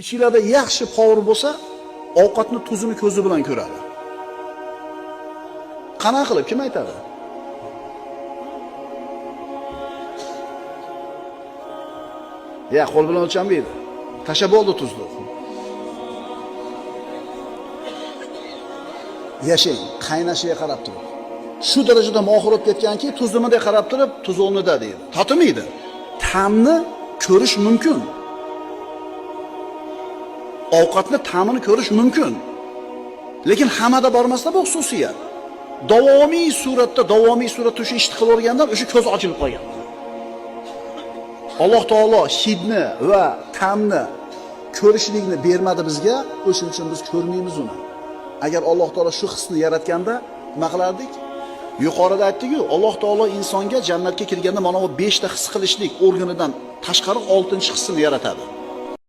ichingizda yaxshi power bo'lsa, ovqatni tuzini ko'zi bilan ko'radi. Qanaqa qilib kim aytadi? Ya qo'l bilan o'lchanmaydi. Tasha bo'ldi tuzni. Yashang, qaynashiga qarab turib. Shu darajada mohir bo'lib ketganki, tuzimiga qarab turib, tuz o'rnida deydi. Tatimaydi. Ta'mni ko'rish mumkin. Ovqatni ta'mini ko'rish mumkin. Lekin hammada bormasda bu xususiyat. Davomiy suratda o'sha ishni qilib o'rgandan o'sha ko'z ochilib qolgan. Alloh taolo hidni va ta'mni ko'rishlikni bermadi bizga, o'shuning uchun biz ko'rmaymiz uni. Agar Alloh taolo shu hisni yaratganda nima qilardik? Yuqorida aytdik-ku, Alloh taolo insonga jannatga kirganda mana bu 5 ta his qilishlik organidan tashqari 6-hissini yaratadi.